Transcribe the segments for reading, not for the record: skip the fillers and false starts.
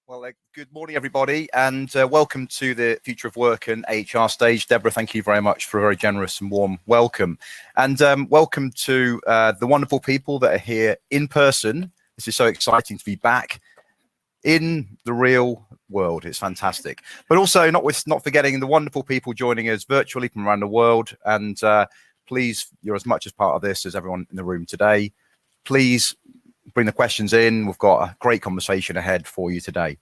Well, good morning, everybody, and welcome to the Future of Work and HR stage. Deborah, thank you very much for a very generous and warm welcome. And welcome to the wonderful people that are here in person. This is so exciting to be back in the real world. It's fantastic. But also not forgetting the wonderful people joining us virtually from around the world. And please, you're as much as part of this as everyone in the room today. Please bring the questions in. We've got a great conversation ahead for you today.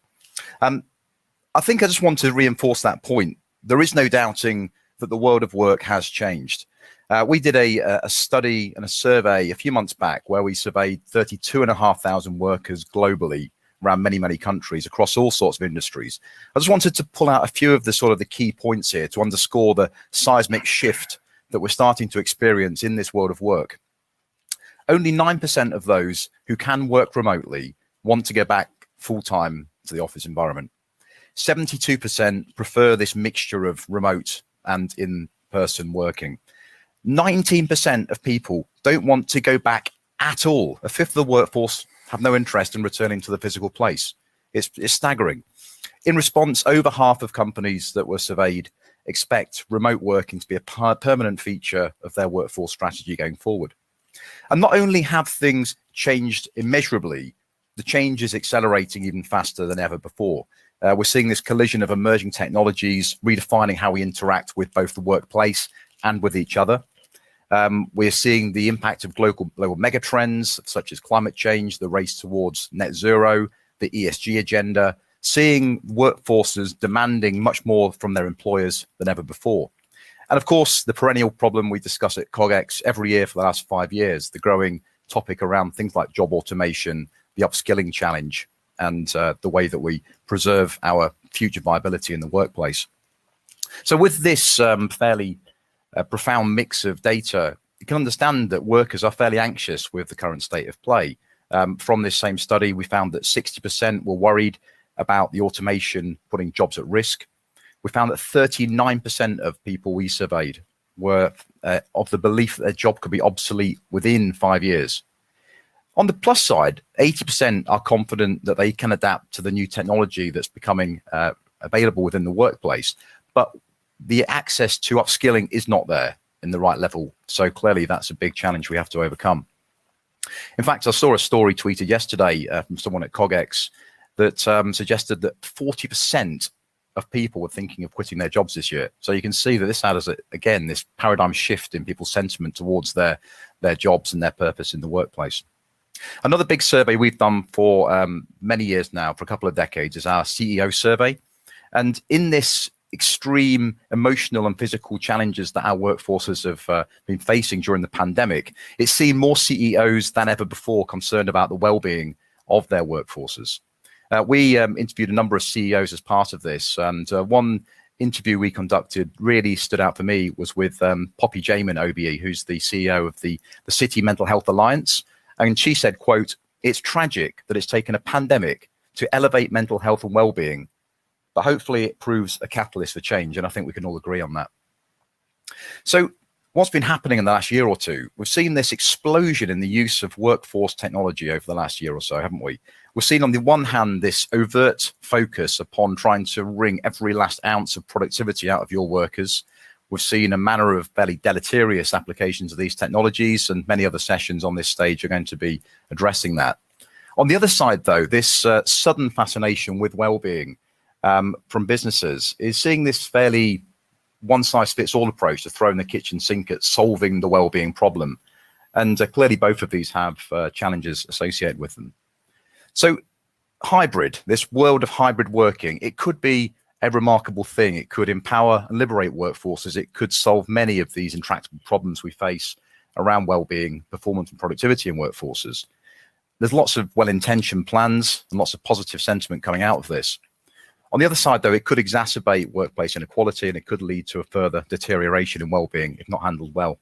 I think I just want to reinforce that point. There is no doubting that the world of work has changed. We did a study and a survey a few months back where we surveyed 32,500 workers globally around many countries across all sorts of industries. I just wanted to pull out a few of the key points here to underscore the seismic shift that we're starting to experience in this world of work. Only 9% of those who can work remotely want to go back full-time to the office environment. 72% prefer this mixture of remote and in-person working. 19% of people don't want to go back at all. A fifth of the workforce have no interest in returning to the physical place. It's staggering. In response, over half of companies that were surveyed expect remote working to be a permanent feature of their workforce strategy going forward. And not only have things changed immeasurably, the change is accelerating even faster than ever before. We're seeing this collision of emerging technologies redefining how we interact with both the workplace and with each other. We're seeing the impact of global megatrends such as climate change, the race towards net zero, the ESG agenda, seeing workforces demanding much more from their employers than ever before. And of course, the perennial problem we discuss at CogX every year for the last 5 years, the growing topic around things like job automation, the upskilling challenge, and the way that we preserve our future viability in the workplace. So with this fairly profound mix of data, you can understand that workers are fairly anxious with the current state of play. From this same study, we found that 60% were worried about the automation putting jobs at risk. We found that 39% of people we surveyed were of the belief that their job could be obsolete within 5 years. On the plus side, 80% are confident that they can adapt to the new technology that's becoming available within the workplace, but the access to upskilling is not there in the right level. So clearly that's a big challenge we have to overcome. In fact, I saw a story tweeted yesterday from someone at CogX that suggested that 40% of people were thinking of quitting their jobs this year. So you can see that this has, again, this paradigm shift in people's sentiment towards their jobs and their purpose in the workplace. Another big survey we've done for many years now, for a couple of decades, is our CEO survey. And in this extreme emotional and physical challenges that our workforces have been facing during the pandemic, it's seen more CEOs than ever before concerned about the well-being of their workforces. We interviewed a number of CEOs as part of this, and one interview we conducted really stood out for me was with Poppy Jamin, OBE, who's the CEO of the City Mental Health Alliance. And she said, quote, "It's tragic that it's taken a pandemic to elevate mental health and well-being, but hopefully it proves a catalyst for change." And I think we can all agree on that. So what's been happening in the last year or two, we've seen this explosion in the use of workforce technology over the last year or so, haven't we? We've seen on the one hand this overt focus upon trying to wring every last ounce of productivity out of your workers. We've seen a manner of fairly deleterious applications of these technologies, and many other sessions on this stage are going to be addressing that. On the other side, though, this sudden fascination with well-being from businesses is seeing this fairly one-size-fits-all approach to throwing the kitchen sink at solving the well-being problem. And clearly both of these have challenges associated with them. So hybrid, this world of hybrid working, it could be a remarkable thing. It could empower and liberate workforces. It could solve many of these intractable problems we face around well-being, performance and productivity in workforces. There's lots of well-intentioned plans and lots of positive sentiment coming out of this. On the other side, though, it could exacerbate workplace inequality, and it could lead to a further deterioration in well-being if not handled well.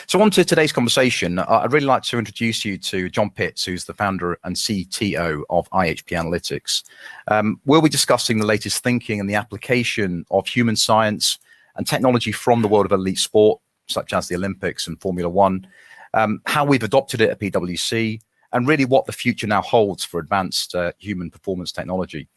So on to today's conversation, I'd really like to introduce you to John Pitts, who's the founder and CTO of IHP Analytics. We'll be discussing the latest thinking and the application of human science and technology from the world of elite sport, such as the Olympics and Formula One, how we've adopted it at PwC, and really what the future now holds for advanced human performance technology.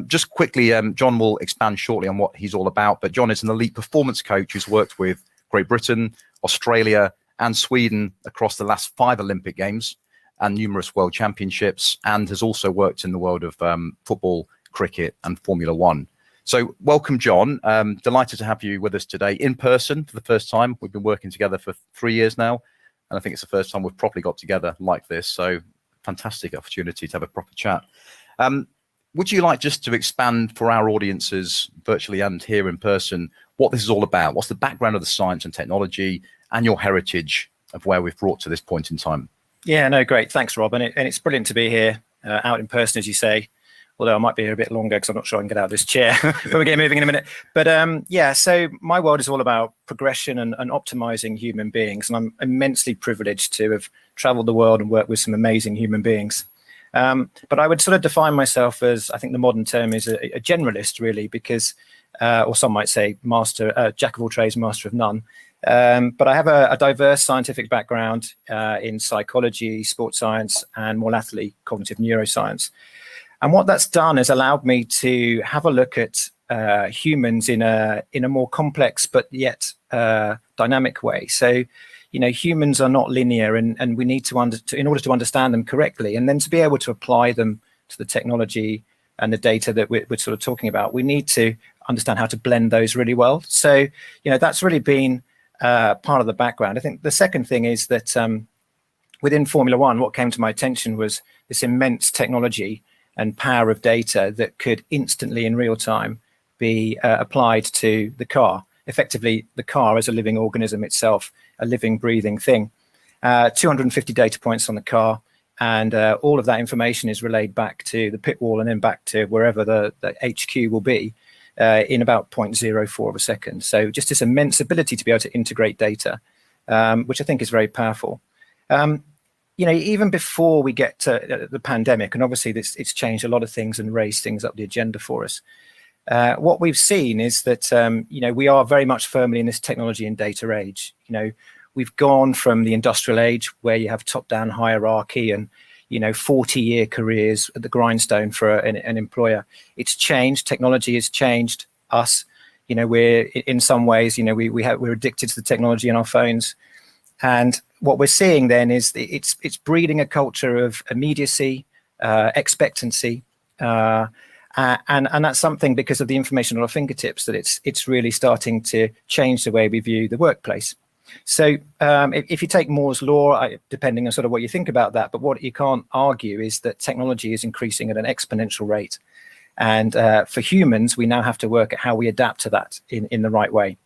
Just quickly, John will expand shortly on what he's all about, but John is an elite performance coach who's worked with Great Britain, Australia, and Sweden across the last 5 Olympic Games and numerous World Championships, and has also worked in the world of football, cricket, and Formula One. So welcome, John. Delighted to have you with us today in person for the first time. We've been working together for 3 years now, and I think it's the first time we've properly got together like this. So fantastic opportunity to have a proper chat. Would you like just to expand for our audiences virtually and here in person what this is all about? What's the background of the science and technology and your heritage of where we've brought to this point in time? Yeah, no, great. Thanks, Rob. And it's brilliant to be here out in person, as you say, although I might be here a bit longer because I'm not sure I can get out of this chair when we get moving in a minute. But yeah, so my world is all about progression and optimizing human beings. And I'm immensely privileged to have traveled the world and worked with some amazing human beings. But I would sort of define myself as, I think the modern term is a generalist, really, because, or some might say master, jack of all trades, master of none. But I have a diverse scientific background in psychology, sports science, and more latterly, cognitive neuroscience. And what that's done is allowed me to have a look at humans in a more complex but yet dynamic way. So, you know, humans are not linear, and we need to, in order to understand them correctly, and then to be able to apply them to the technology and the data that we're sort of talking about, we need to understand how to blend those really well. So, you know, that's really been part of the background. I think the second thing is that within Formula One, what came to my attention was this immense technology and power of data that could instantly in real time be applied to the car. Effectively, the car as a living organism itself, a living, breathing thing. 250 data points on the car, and all of that information is relayed back to the pit wall and then back to wherever the HQ will be in about 0.04 of a second. So just this immense ability to be able to integrate data, which I think is very powerful. You know, even before we get to the pandemic, and obviously it's changed a lot of things and raised things up the agenda for us. What we've seen is that, you know, we are very much firmly in this technology and data age. You know, we've gone from the industrial age where you have top-down hierarchy and, you know, 40-year careers at the grindstone for an employer. It's changed. Technology has changed us. You know, we're in some ways, you know, we're addicted to the technology in our phones. And what we're seeing then is it's breeding a culture of immediacy, expectancy, and that's something because of the information at our fingertips that it's really starting to change the way we view the workplace. So if you take Moore's law, depending on sort of what you think about that, but what you can't argue is that technology is increasing at an exponential rate. And for humans, we now have to work at how we adapt to that in the right way.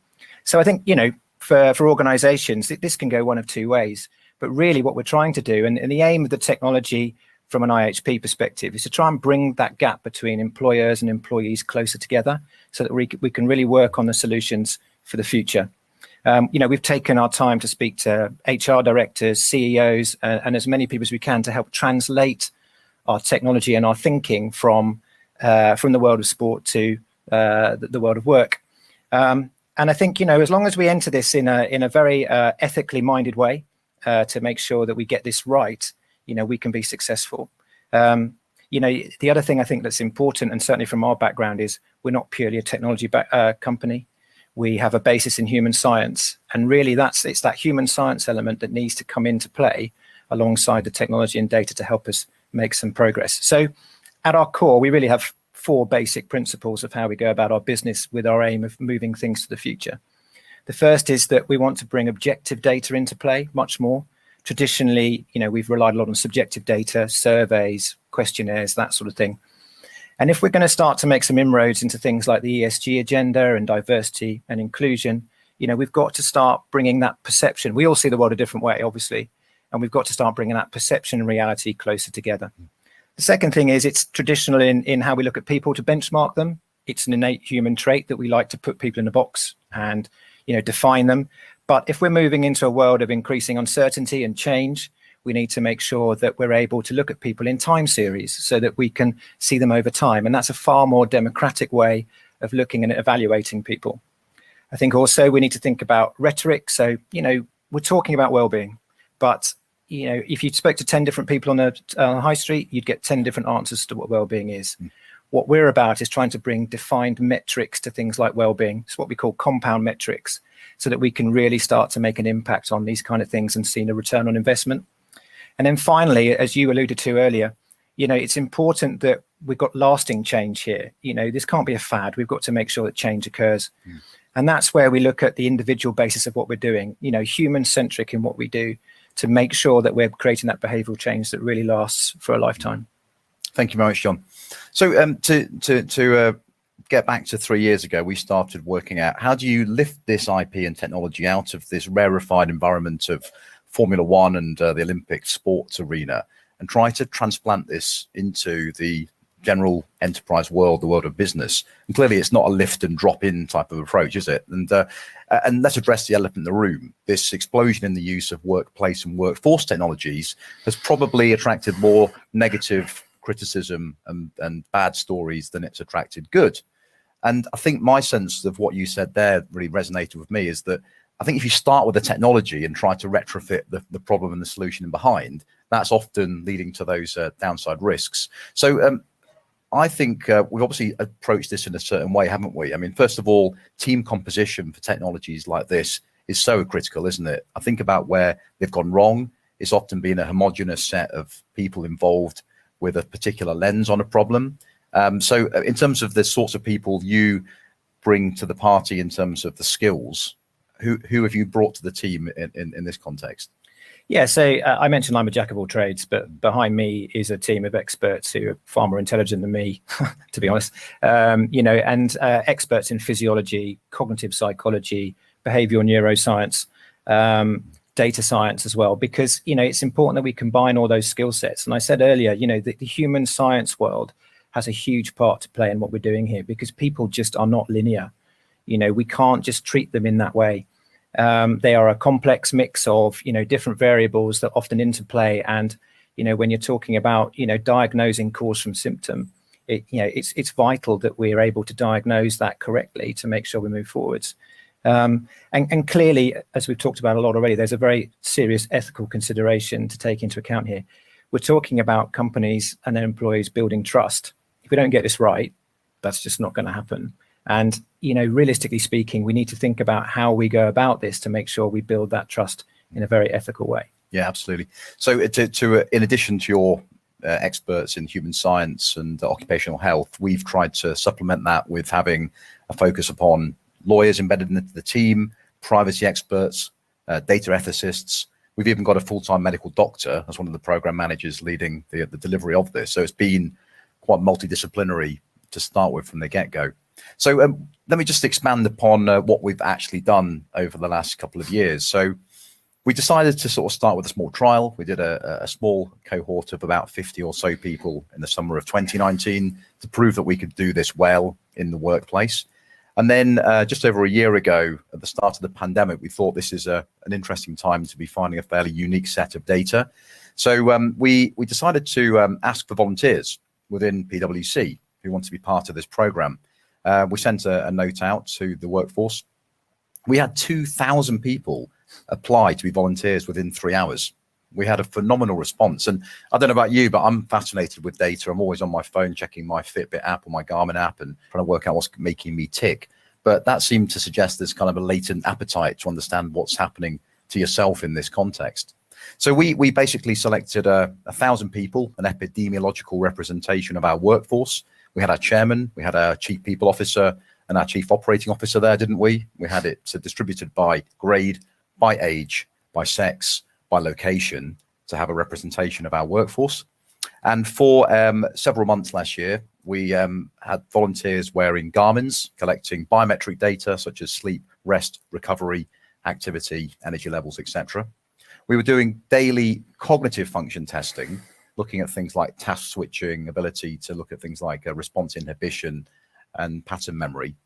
So I think, you know, for organizations, this can go one of two ways. But really what we're trying to do, and the aim of the technology from an IHP perspective, is to try and bring that gap between employers and employees closer together so that we can really work on the solutions for the future. You know, we've taken our time to speak to HR directors, CEOs, and as many people as we can to help translate our technology and our thinking from the world of sport to the world of work. And I think, you know, as long as we enter this in a very ethically minded way to make sure that we get this right, you know, we can be successful. You know, the other thing I think that's important, and certainly from our background, is we're not purely a technology company. We have a basis in human science, and really it's that human science element that needs to come into play alongside the technology and data to help us make some progress. So at our core, we really have 4 basic principles of how we go about our business with our aim of moving things to the future. The first is that we want to bring objective data into play much more. Traditionally, you know, we've relied a lot on subjective data, surveys, questionnaires, that sort of thing. And if we're going to start to make some inroads into things like the ESG agenda and diversity and inclusion, you know, we've got to start bringing that perception. We all see the world a different way, obviously, and we've got to start bringing that perception and reality closer together. The second thing is it's traditional in how we look at people to benchmark them. It's an innate human trait that we like to put people in a box and, you know, define them. But if we're moving into a world of increasing uncertainty and change, we need to make sure that we're able to look at people in time series so that we can see them over time. And that's a far more democratic way of looking and evaluating people. I think also we need to think about rhetoric. So, you know, we're talking about well-being, but, if you spoke to 10 different people on a high street, you'd get 10 different answers to what well-being is. What we're about is trying to bring defined metrics to things like well-being. It's what we call compound metrics, so that we can really start to make an impact on these kind of things and see a return on investment. And then finally, as you alluded to earlier, it's important that we've got lasting change here. This can't be a fad. We've got to make sure that change occurs. And that's where we look at the individual basis of what we're doing, human-centric in what we do, to make sure that we're creating that behavioural change that really lasts for a lifetime. Thank you very much, John. So to get back to 3 years ago, we started working out how do you lift this IP and technology out of this rarefied environment of Formula One and the Olympic sports arena, and try to transplant this into the general enterprise world, the world of business. And clearly it's not a lift and drop in type of approach, is it? And let's address the elephant in the room. This explosion in the use of workplace and workforce technologies has probably attracted more negative criticism and bad stories than it's attracted good. And I think my sense of what you said there really resonated with me, is that I think if you start with the technology and try to retrofit the problem and the solution in behind, that's often leading to those downside risks. So I think we've obviously approached this in a certain way, haven't we? I mean, first of all, team composition for technologies like this is so critical, isn't it? I think about where they've gone wrong. It's often been a homogenous set of people involved with a particular lens on a problem. So in terms of the sorts of people you bring to the party in terms of the skills, who have you brought to the team in this context? Yeah, so I mentioned I'm a jack of all trades, but behind me is a team of experts who are far more intelligent than me, to be honest, and experts in physiology, cognitive psychology, behavioral neuroscience, data science as well, because, it's important that we combine all those skill sets. And I said earlier, the human science world has a huge part to play in what we're doing here, because people just are not linear. We can't just treat them in that way. They are a complex mix of, different variables that often interplay. And, when you're talking about, diagnosing cause from symptom, it's vital that we're able to diagnose that correctly to make sure we move forwards. And clearly, as we've talked about a lot already, there's a very serious ethical consideration to take into account here. We're talking about companies and their employees building trust. If we don't get this right, that's just not going to happen. And, realistically speaking, we need to think about how we go about this to make sure we build that trust in a very ethical way. Yeah, absolutely. So in addition to your experts in human science and occupational health, we've tried to supplement that with having a focus upon lawyers embedded into the team, privacy experts, data ethicists. We've even got a full-time medical doctor as one of the program managers leading the delivery of this. So it's been quite multidisciplinary to start with from the get-go. So let me just expand upon what we've actually done over the last couple of years. So we decided to sort of start with a small trial. We did a small cohort of about 50 or so people in the summer of 2019 to prove that we could do this well in the workplace. And then just over a year ago, at the start of the pandemic, we thought this is an interesting time to be finding a fairly unique set of data. So we decided to ask for volunteers within PwC who want to be part of this program. We sent a note out to the workforce. We had 2,000 people apply to be volunteers within 3 hours. We had a phenomenal response. And I don't know about you, but I'm fascinated with data. I'm always on my phone checking my Fitbit app or my Garmin app and trying to work out what's making me tick. But that seemed to suggest there's kind of a latent appetite to understand what's happening to yourself in this context. So we basically selected 1,000 people, an epidemiological representation of our workforce. We had our chairman, we had our chief people officer and our chief operating officer there, didn't we? We had it distributed by grade, by age, by sex, by location, to have a representation of our workforce. And for several months last year, we had volunteers wearing Garmins, collecting biometric data such as sleep, rest, recovery, activity, energy levels, etc. We were doing daily cognitive function testing, looking at things like task switching, ability to look at things like response inhibition and pattern memory.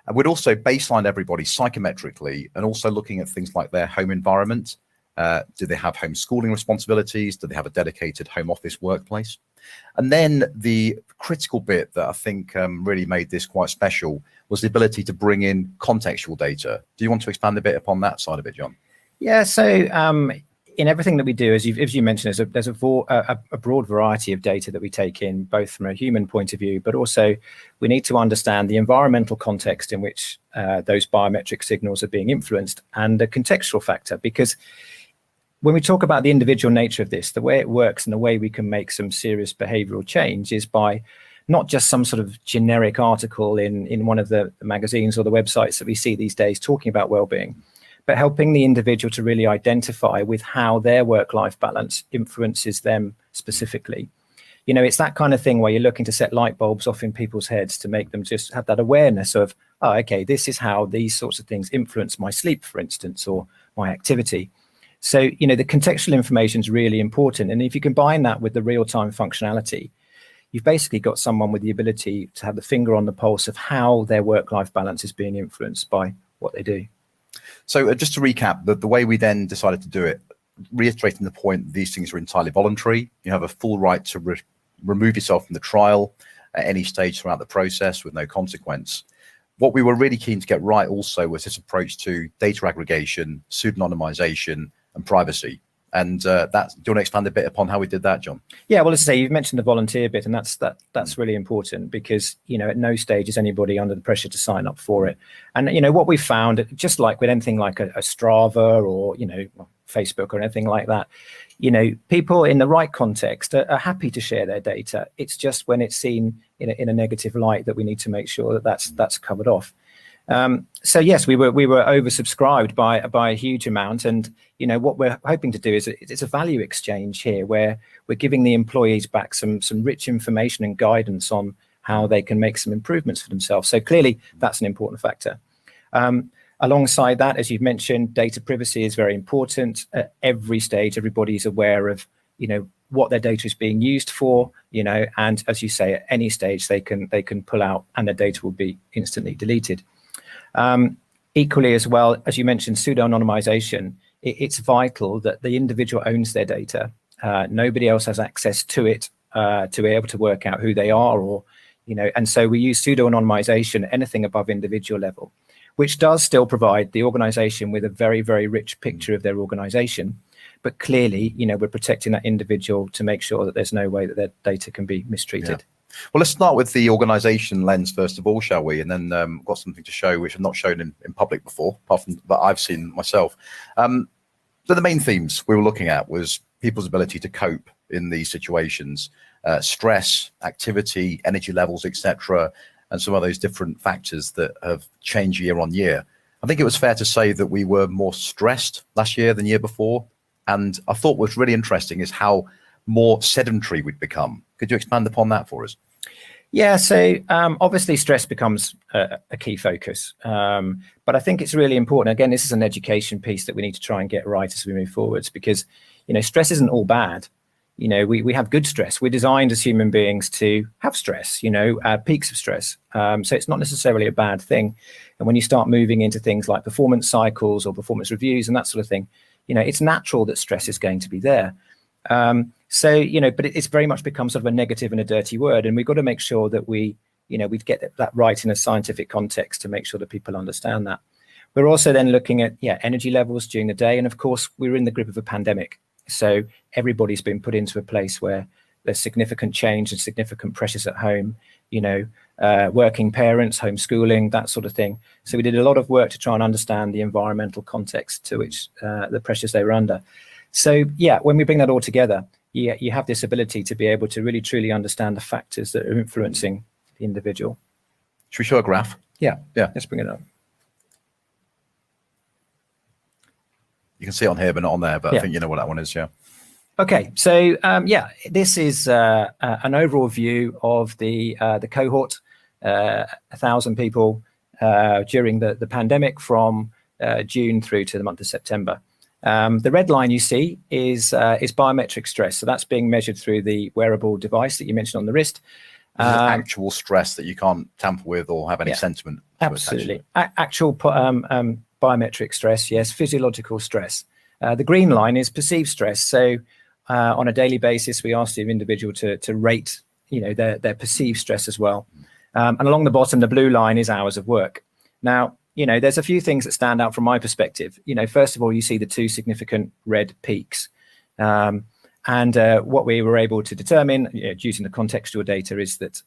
And we'd also baseline everybody psychometrically and also looking at things like their home environment. Do they have homeschooling responsibilities? Do they have a dedicated home office workplace? And then the critical bit that I think really made this quite special was the ability to bring in contextual data. Do you want to expand a bit upon that side of it, John? Yeah, so in everything that we do, as you mentioned, there's a broad variety of data that we take in, both from a human point of view, but also we need to understand the environmental context in which those biometric signals are being influenced, and the contextual factor. Because when we talk about the individual nature of this, the way it works and the way we can make some serious behavioral change is by not just some sort of generic article in one of the magazines or the websites that we see these days talking about well-being, but helping the individual to really identify with how their work-life balance influences them specifically. You know, it's that kind of thing where you're looking to set light bulbs off in people's heads to make them just have that awareness of, oh, okay, this is how these sorts of things influence my sleep, for instance, or my activity. So, you know, the contextual information is really important. And if you combine that with the real-time functionality, you've basically got someone with the ability to have the finger on the pulse of how their work-life balance is being influenced by what they do. So just to recap, the way we then decided to do it, reiterating the point, these things are entirely voluntary. You have a full right to remove yourself from the trial at any stage throughout the process with no consequence. What we were really keen to get right also was this approach to data aggregation, pseudonymization, and privacy. And do you want to expand a bit upon how we did that, John? Yeah, well, as I say, you've mentioned the volunteer bit, and that's really important, because, you know, at no stage is anybody under the pressure to sign up for it. And, you know, what we found, just like with anything like a Strava or, you know, Facebook or anything like that, you know, people in the right context are happy to share their data. It's just when it's seen in a negative light that we need to make sure that that's covered off. So yes, we were oversubscribed by a huge amount, and you know what we're hoping to do is it's a value exchange here, where we're giving the employees back some rich information and guidance on how they can make some improvements for themselves. So clearly that's an important factor. Alongside that, as you've mentioned, data privacy is very important. At every stage, everybody's aware of, you know, what their data is being used for, you know, and as you say, at any stage they can pull out and their data will be instantly deleted. Equally as well, as you mentioned, pseudo-anonymization, it's vital that the individual owns their data. Nobody else has access to it to be able to work out who they are, or, you know, and so we use pseudo-anonymization, anything above individual level, which does still provide the organization with a very, very rich picture of their organization. But clearly, you know, we're protecting that individual to make sure that there's no way that their data can be mistreated. Yeah. Well, let's start with the organization lens first of all, shall we? And then got something to show which I've not shown in public before, apart from that I've seen myself. So the main themes we were looking at was people's ability to cope in these situations, stress, activity, energy levels, etc., and some of those different factors that have changed year on year. I think it was fair to say that we were more stressed last year than year before. And I thought what's really interesting is how more sedentary we'd become. Could you expand upon that for us? Yeah, so obviously stress becomes a key focus, but I think it's really important. Again, this is an education piece that we need to try and get right as we move forwards, because, you know, stress isn't all bad. You know, we have good stress. We're designed as human beings to have stress, you know, peaks of stress. So it's not necessarily a bad thing. And when you start moving into things like performance cycles or performance reviews and that sort of thing, you know, it's natural that stress is going to be there. So, you know, but it's very much become sort of a negative and a dirty word. And we've got to make sure that we get that right in a scientific context to make sure that people understand that. We're also then looking at, energy levels during the day. And of course, we're in the grip of a pandemic. So everybody's been put into a place where there's significant change and significant pressures at home, you know, working parents, homeschooling, that sort of thing. So we did a lot of work to try and understand the environmental context to which the pressures they were under. So, yeah, when we bring that all together, you have this ability to be able to really, truly understand the factors that are influencing the individual. Should we show a graph? Yeah, let's bring it up. You can see it on here, but not on there, but I think you know what that one is, yeah. Okay, so, this is an overall view of the cohort, 1,000 people during the pandemic from June through to the month of September. The red line you see is biometric stress. So that's being measured through the wearable device that you mentioned on the wrist. Actual stress that you can't tamper with or have any sentiment. Absolutely. Actual biometric stress, yes. Physiological stress. The green line is perceived stress. So on a daily basis, we ask the individual to rate, you know, their perceived stress as well. And along the bottom, the blue line is hours of work. Now, there's a few things that stand out from my perspective. First of all, you see the two significant red peaks. And what we were able to determine using the contextual data is that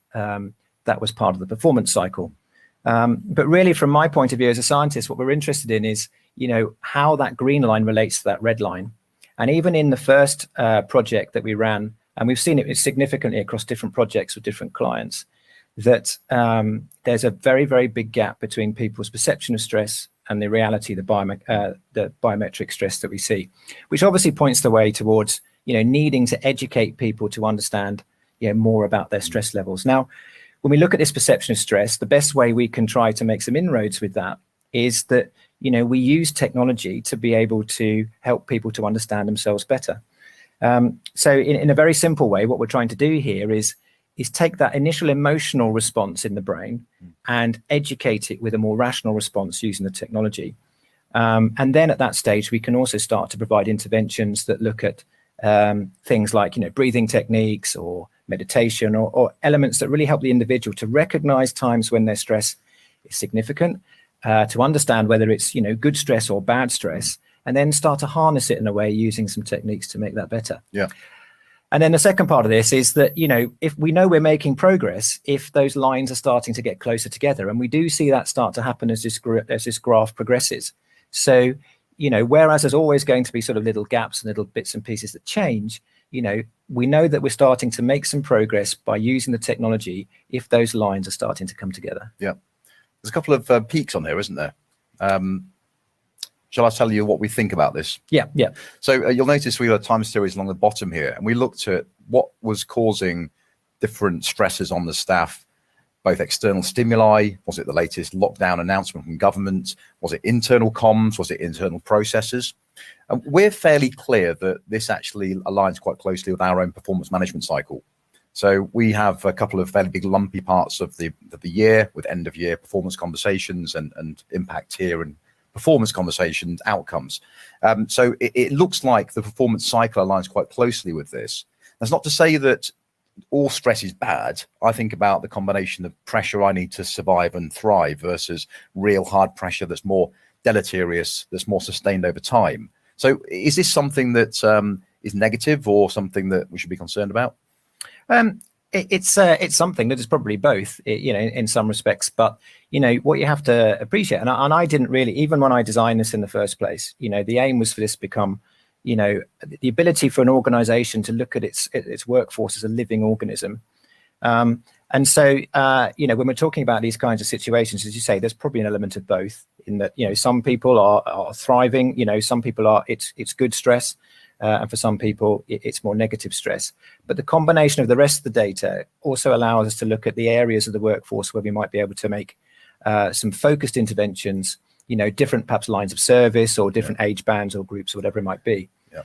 that was part of the performance cycle. But really, from my point of view as a scientist, what we're interested in is, how that green line relates to that red line. And even in the first project that we ran, and we've seen it significantly across different projects with different clients, that there's a very, very big gap between people's perception of stress and the reality, the biometric stress that we see, which obviously points the way towards, needing to educate people to understand, more about their stress levels. Now, when we look at this perception of stress, the best way we can try to make some inroads with that is that, we use technology to be able to help people to understand themselves better. So in a very simple way, what we're trying to do here is take that initial emotional response in the brain and educate it with a more rational response using the technology. And then at that stage, we can also start to provide interventions that look at things like, breathing techniques or meditation or elements that really help the individual to recognize times when their stress is significant, to understand whether it's, good stress or bad stress, and then start to harness it in a way using some techniques to make that better. Yeah. And then the second part of this is that, if we know we're making progress, if those lines are starting to get closer together, and we do see that start to happen as this graph progresses. So, whereas there's always going to be sort of little gaps and little bits and pieces that change, we know that we're starting to make some progress by using the technology if those lines are starting to come together. Yeah. There's a couple of peaks on there, isn't there? Shall I tell you what we think about this? Yeah. So you'll notice we got a time series along the bottom here, and we looked at what was causing different stresses on the staff, both external stimuli. Was it the latest lockdown announcement from government? Was it internal comms? Was it internal processes? And we're fairly clear that this actually aligns quite closely with our own performance management cycle. So we have a couple of fairly big lumpy parts of the year with end of year performance conversations and impact tier and performance conversations, outcomes. So it looks like the performance cycle aligns quite closely with this. That's not to say that all stress is bad. I think about the combination of pressure I need to survive and thrive versus real hard pressure that's more deleterious, that's more sustained over time. So is this something that is negative or something that we should be concerned about? It's something that is probably both, in some respects. But, what you have to appreciate, and I didn't really, even when I designed this in the first place, the aim was for this to become, the ability for an organization to look at its workforce as a living organism. And so, when we're talking about these kinds of situations, as you say, there's probably an element of both in that, some people are thriving, some people are, it's good stress. And for some people, it's more negative stress. But the combination of the rest of the data also allows us to look at the areas of the workforce where we might be able to make some focused interventions, different perhaps lines of service or different age bands or groups, or whatever it might be. Yeah.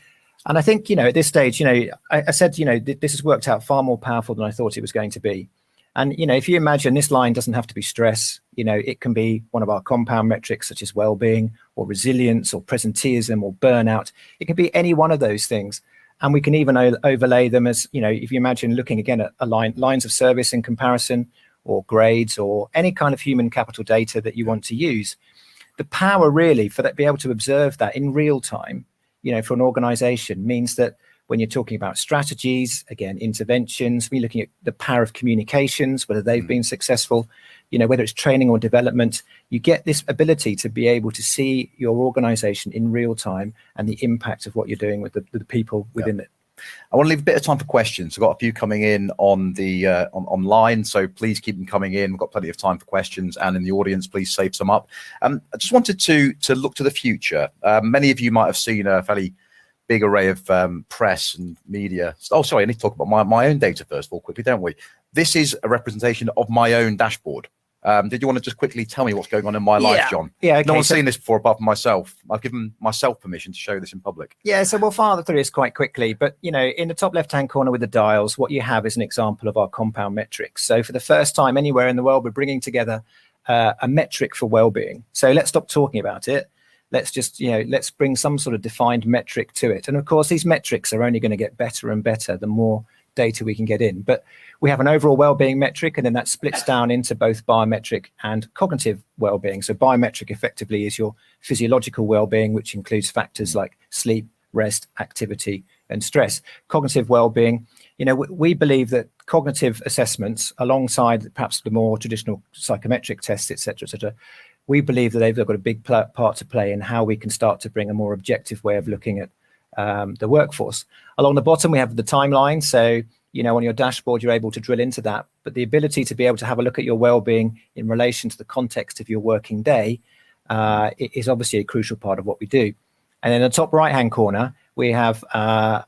And I think, at this stage, I said, this has worked out far more powerful than I thought it was going to be. And, if you imagine this line doesn't have to be stress, it can be one of our compound metrics such as well-being or resilience or presenteeism or burnout. It can be any one of those things. And we can even overlay them as, if you imagine looking again at lines of service in comparison or grades or any kind of human capital data that you want to use. The power really for that, be able to observe that in real time, for an organization means that when you're talking about strategies, again, interventions, we're looking at the power of communications, whether they've been successful, whether it's training or development, you get this ability to be able to see your organization in real time and the impact of what you're doing with the people within it. I want to leave a bit of time for questions. I've got a few coming in on the online, so please keep them coming in. We've got plenty of time for questions, and in the audience, please save some up. I just wanted to look to the future. Many of you might have seen a fairly big array of press and media. Oh, sorry, I need to talk about my own data first of all, quickly, don't we? This is a representation of my own dashboard. Did you want to just quickly tell me what's going on in my life, John? Yeah. Okay, no one's seen this before apart from myself. I've given myself permission to show this in public. Yeah, so we'll fire through this quite quickly. But, in the top left-hand corner with the dials, what you have is an example of our compound metrics. So for the first time anywhere in the world, we're bringing together a metric for well-being. So let's stop talking about it. Let's just, let's bring some sort of defined metric to it. And of course, these metrics are only going to get better and better the more data we can get in. But we have an overall well-being metric, and then that splits down into both biometric and cognitive well-being. So biometric effectively is your physiological well-being, which includes factors like sleep, rest, activity, and stress. Cognitive well-being, we believe that cognitive assessments, alongside perhaps the more traditional psychometric tests, et cetera, we believe that they've got a big part to play in how we can start to bring a more objective way of looking at the workforce. Along the bottom, we have the timeline. So, on your dashboard, you're able to drill into that. But the ability to be able to have a look at your well-being in relation to the context of your working day is obviously a crucial part of what we do. And in the top right-hand corner, we have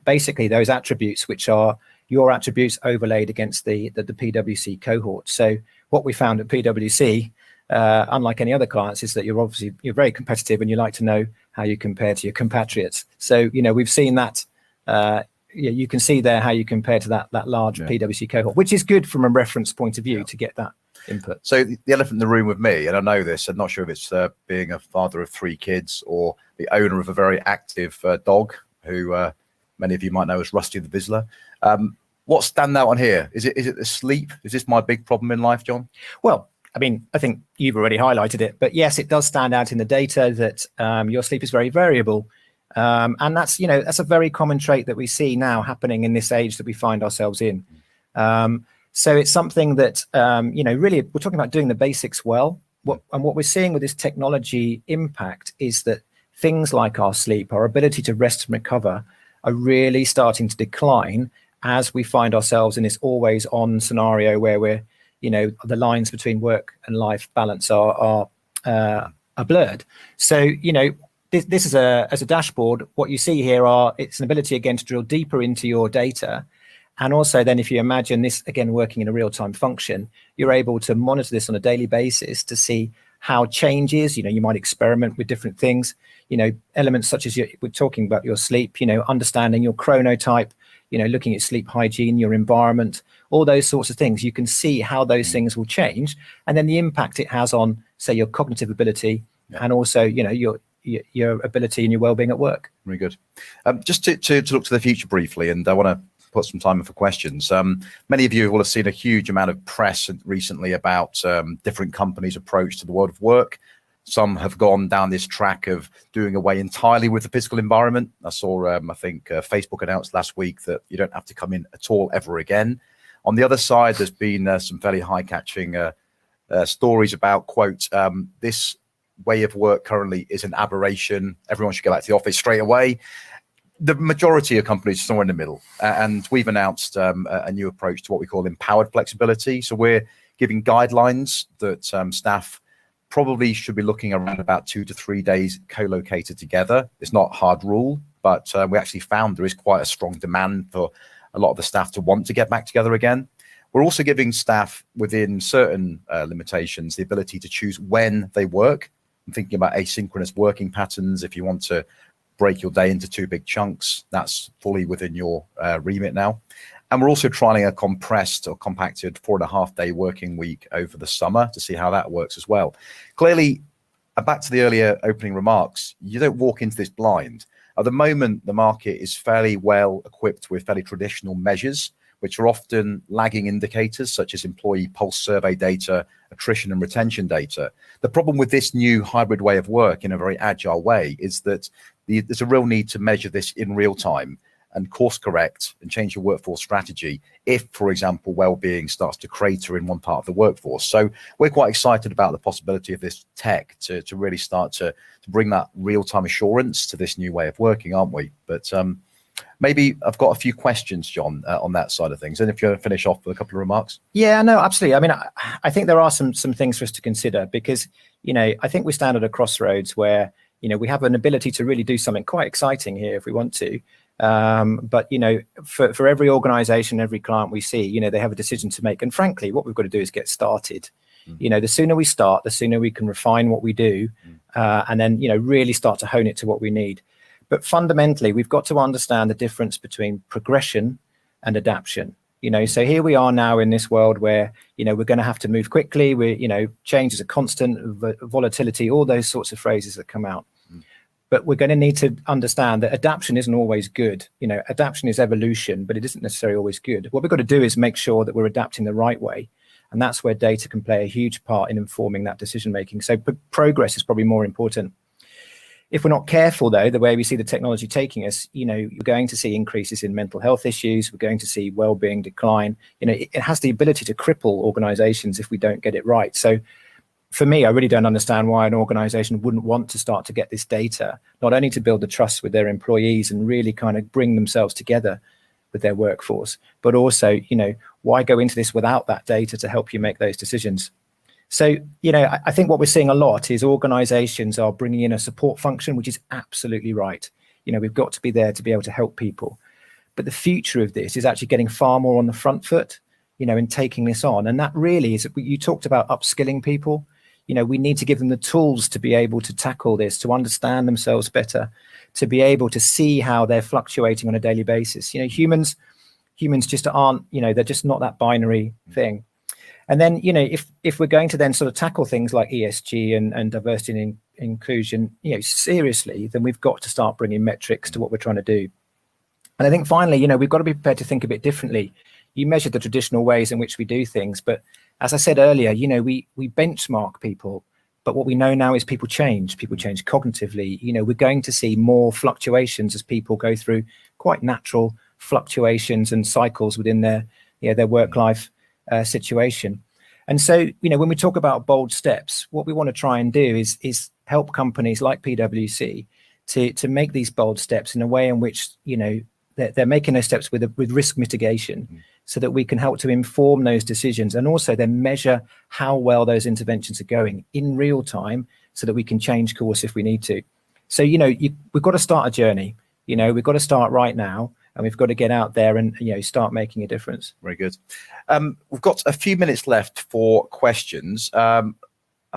basically those attributes, which are your attributes overlaid against the PwC cohort. So what we found at PwC, unlike any other clients, is that you're very competitive, and you like to know how you compare to your compatriots. So we've seen that. You can see there how you compare to that large PwC cohort, which is good from a reference point of view to get that input. So the elephant in the room with me, and I know this, I'm not sure if it's being a father of 3 kids or the owner of a very active dog who many of you might know as Rusty the Vizsla. What's stand out on here? Is it the sleep? Is this my big problem in life, John? Well, I think you've already highlighted it, but yes, it does stand out in the data that your sleep is very variable. And that's a very common trait that we see now happening in this age that we find ourselves in. So it's something that, really, we're talking about doing the basics well. What we're seeing with this technology impact is that things like our sleep, our ability to rest and recover, are really starting to decline as we find ourselves in this always on scenario where we're, the lines between work and life balance are blurred. So, this is as a dashboard, what you see here it's an ability again to drill deeper into your data. And also then, if you imagine this again working in a real-time function, you're able to monitor this on a daily basis to see how changes, you might experiment with different things, elements such as we're talking about your sleep, understanding your chronotype, looking at sleep hygiene, your environment, all those sorts of things. You can see how those things will change, and then the impact it has on, say, your cognitive ability and also, your ability and your well-being at work. Very good. Just to look to the future briefly, and I want to put some time in for questions. Many of you will have seen a huge amount of press recently about different companies' approach to the world of work. Some have gone down this track of doing away entirely with the physical environment. I saw, I think Facebook announced last week that you don't have to come in at all ever again. On the other side, there's been some fairly high-catching stories about, quote, this way of work currently is an aberration. Everyone should go back to the office straight away. The majority of companies are somewhere in the middle. And we've announced a new approach to what we call empowered flexibility. So we're giving guidelines that staff probably should be looking around about 2 to 3 days co-located together. It's not a hard rule, but we actually found there is quite a strong demand for a lot of the staff to want to get back together again. We're also giving staff within certain limitations the ability to choose when they work. I'm thinking about asynchronous working patterns. If you want to break your day into 2 big chunks, that's fully within your remit now. And we're also trialing a compressed or compacted 4.5-day working week over the summer to see how that works as well. Clearly, back to the earlier opening remarks, you don't walk into this blind. At the moment, the market is fairly well equipped with fairly traditional measures, which are often lagging indicators such as employee pulse survey data, attrition and retention data. The problem with this new hybrid way of work in a very agile way is that there's a real need to measure this in real time and course correct and change your workforce strategy if, for example, well-being starts to crater in one part of the workforce. So we're quite excited about the possibility of this tech to really start to bring that real-time assurance to this new way of working, aren't we? But maybe I've got a few questions, John, on that side of things. And if you want to finish off with a couple of remarks. Yeah, no, absolutely. I mean, I think there are some things for us to consider because, I think we stand at a crossroads where, we have an ability to really do something quite exciting here if we want to. But, for every organization, every client we see, they have a decision to make. And frankly, what we've got to do is get started. The sooner we start, the sooner we can refine what we do and then, really start to hone it to what we need. But fundamentally, we've got to understand the difference between progression and adaptation. So here we are now in this world where, we're going to have to move quickly. Change is a constant, volatility, all those sorts of phrases that come out. But we're going to need to understand that adaptation isn't always good. Adaptation is evolution, but it isn't necessarily always good. What we've got to do is make sure that we're adapting the right way. And that's where data can play a huge part in informing that decision making. So progress is probably more important. If we're not careful, though, the way we see the technology taking us, we're going to see increases in mental health issues. We're going to see well-being decline. It has the ability to cripple organizations if we don't get it right. So for me, I really don't understand why an organization wouldn't want to start to get this data, not only to build the trust with their employees and really kind of bring themselves together with their workforce, but also, why go into this without that data to help you make those decisions? So, I think what we're seeing a lot is organizations are bringing in a support function, which is absolutely right. We've got to be there to be able to help people. But the future of this is actually getting far more on the front foot, in taking this on. And that really is, you talked about upskilling people. We need to give them the tools to be able to tackle this, to understand themselves better, to be able to see how they're fluctuating on a daily basis. Humans just aren't, they're just not that binary thing. And then, if we're going to then sort of tackle things like ESG and diversity and inclusion, seriously, then we've got to start bringing metrics to what we're trying to do. And I think finally, we've got to be prepared to think a bit differently. You measure the traditional ways in which we do things, but as I said earlier, we benchmark people, but what we know now is people change cognitively. We're going to see more fluctuations as people go through quite natural fluctuations and cycles within their work life situation. And so, when we talk about bold steps, what we want to try and do is help companies like PwC to make these bold steps in a way in which, they're making those steps with risk mitigation, so that we can help to inform those decisions and also then measure how well those interventions are going in real time, so that we can change course if we need to. So, we've got to start a journey. We've got to start right now, and we've got to get out there and start making a difference. Very good. We've got a few minutes left for questions. I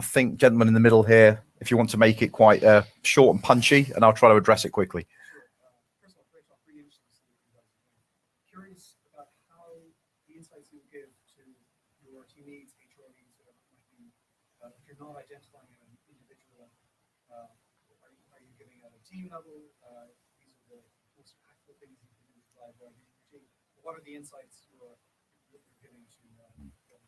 think, gentlemen in the middle here, if you want to make it quite short and punchy, and I'll try to address it quickly. First of all, great talk, really interesting to see what you guys are doing. Curious about how the insights you give to your team leads, HR leads, whatever it might be. If you're not identifying at an individual, are you giving at a team level? These are the most impactful things you can do to drive well-being in your team. What are the insights you're giving to HR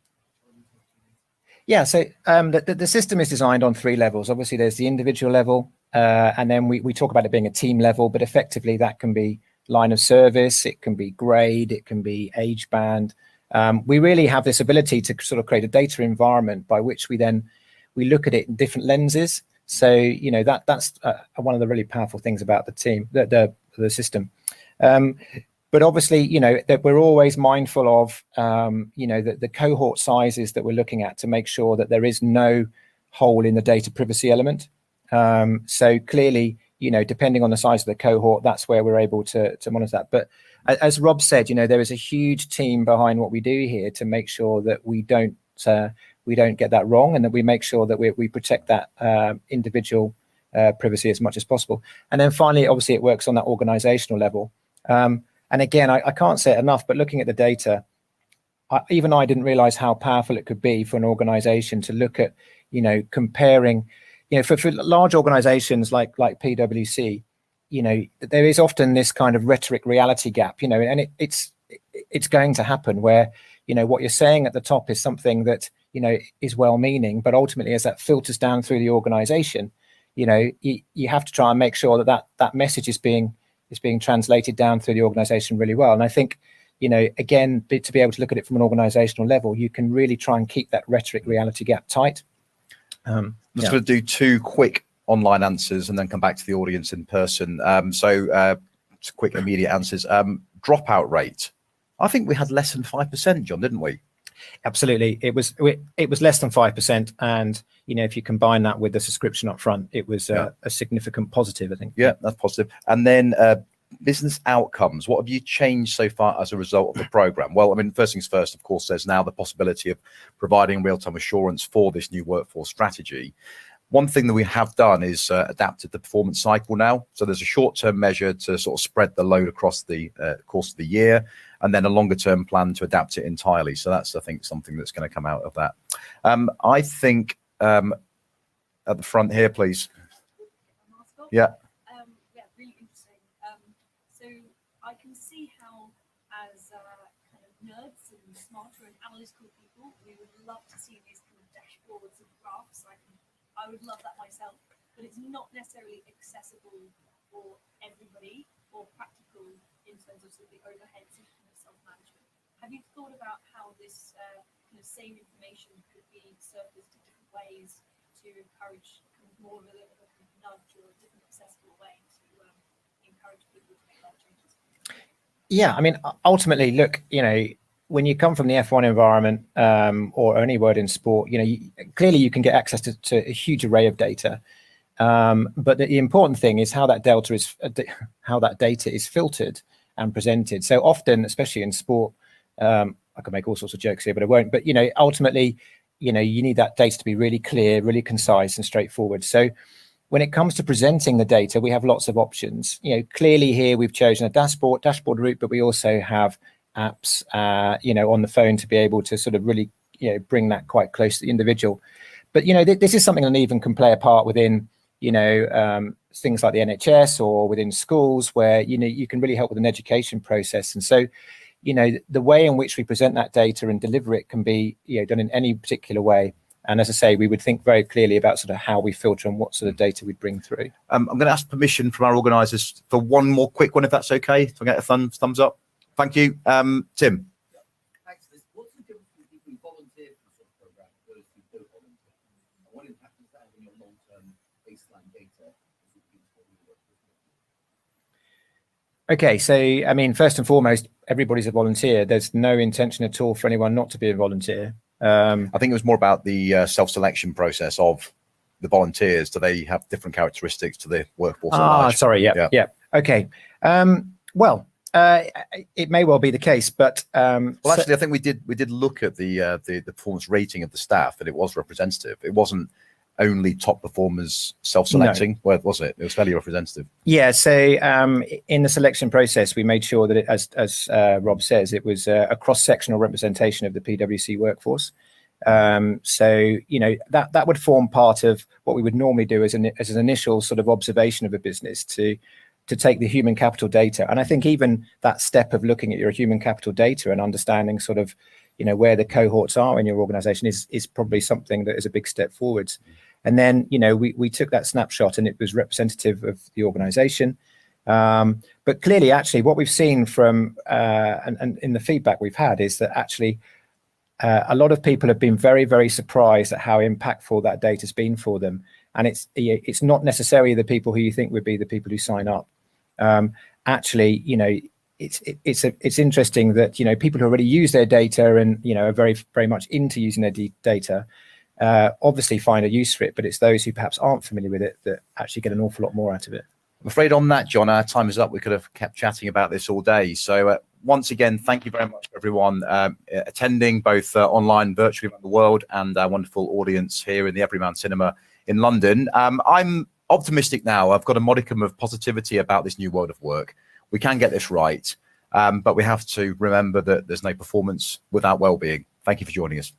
leads or team leads? Yeah, so the system is designed on 3 levels. Obviously, there's the individual level, and then we talk about it being a team level, but effectively that can be line of service, it can be grade, it can be age band. We really have this ability to sort of create a data environment by which we look at it in different lenses. So, that's one of the really powerful things about the team, the system. But obviously, that we're always mindful of, the cohort sizes that we're looking at to make sure that there is no hole in the data privacy element. So clearly, depending on the size of the cohort, that's where we're able to monitor that. But as Rob said, there is a huge team behind what we do here to make sure that we don't get that wrong, and that we make sure that we protect that individual privacy as much as possible. And then finally, obviously, it works on that organizational level. And again, I can't say it enough, but looking at the data, even I didn't realize how powerful it could be for an organization to look at, comparing, for large organizations like PwC, there is often this kind of rhetoric reality gap, and it's going to happen where, what you're saying at the top is something that, is well-meaning, but ultimately as that filters down through the organization, you have to try and make sure that message is being translated down through the organization really well. And I think, again, to be able to look at it from an organizational level, you can really try and keep that rhetoric reality gap tight. I'm just going to do 2 quick online answers and then come back to the audience in person. So quick, immediate answers. Dropout rate. I think we had less than 5%, John, didn't we? Absolutely. It was less than 5%. And, if you combine that with the subscription up front, it was a significant positive, I think. Yeah, that's positive. And then business outcomes. What have you changed so far as a result of the program? Well, I mean, first things first, of course, there's now the possibility of providing real-time assurance for this new workforce strategy. One thing that we have done is adapted the performance cycle now. So there's a short-term measure to sort of spread the load across the course of the year, and then a longer-term plan to adapt it entirely. So that's, I think, something that's going to come out of that. I think at the front here, please. Yeah. nerds and smarter and analytical people, we would love to see these kind of dashboards and graphs. I would love that myself, but it's not necessarily accessible for everybody or practical in terms of, the overheads of kind of self-management. Have you thought about how this kind of same information could be surfaced in different ways to encourage kind of more of a nudge or a different accessible way to encourage people to make life changes? Yeah, I mean, ultimately, look, when you come from the F1 environment or any word in sport, clearly you can get access to a huge array of data. But the important thing is how that data is filtered and presented. So often, especially in sport, I could make all sorts of jokes here, but I won't. But ultimately, you need that data to be really clear, really concise, and straightforward. So when it comes to presenting the data, we have lots of options. Clearly here we've chosen a dashboard route, but we also have apps, on the phone to be able to sort of really, bring that quite close to the individual. But this is something that even can play a part within, things like the NHS or within schools where you can really help with an education process. And so, the way in which we present that data and deliver it can be done in any particular way. And as I say, we would think very clearly about sort of how we filter and what sort of data we'd bring through. I'm going to ask permission from our organisers for one more quick one, if that's okay. So I get a thumbs up. Thank you, Tim. Thanks. What's the difference between people who volunteer for the sort of program and those who don't volunteer? And what impact does that have on your long-term baseline data? Okay, so I mean, first and foremost, everybody's a volunteer. There's no intention at all for anyone not to be a volunteer. I think it was more about the self-selection process of the volunteers. Do they have different characteristics to the workforce at large? Sorry, yeah. Okay. Well, it may well be the case, but well, actually, I think we did look at the performance rating of the staff, and it was representative. It wasn't only top performers self-selecting. No. Was it? It was fairly representative. Yeah. So in the selection process, we made sure that it, as Rob says, it was a cross-sectional representation of the PwC workforce. So that would form part of what we would normally do as an initial sort of observation of a business to take the human capital data. And I think even that step of looking at your human capital data and understanding sort of where the cohorts are in your organization is probably something that is a big step forwards. And then we took that snapshot and it was representative of the organization. But clearly, actually, what we've seen from and in the feedback we've had is that actually a lot of people have been very, very surprised at how impactful that data has been for them. And it's not necessarily the people who you think would be the people who sign up. Actually, it's interesting that people who already use their data and are very, very much into using their data obviously find a use for it, but it's those who perhaps aren't familiar with it that actually get an awful lot more out of it. I'm afraid on that, John, our time is up. We could have kept chatting about this all day. So once again, thank you very much for everyone attending, both online and virtually around the world, and our wonderful audience here in the Everyman Cinema in London. I'm optimistic now. I've got a modicum of positivity about this new world of work. We can get this right, but we have to remember that there's no performance without well-being. Thank you for joining us.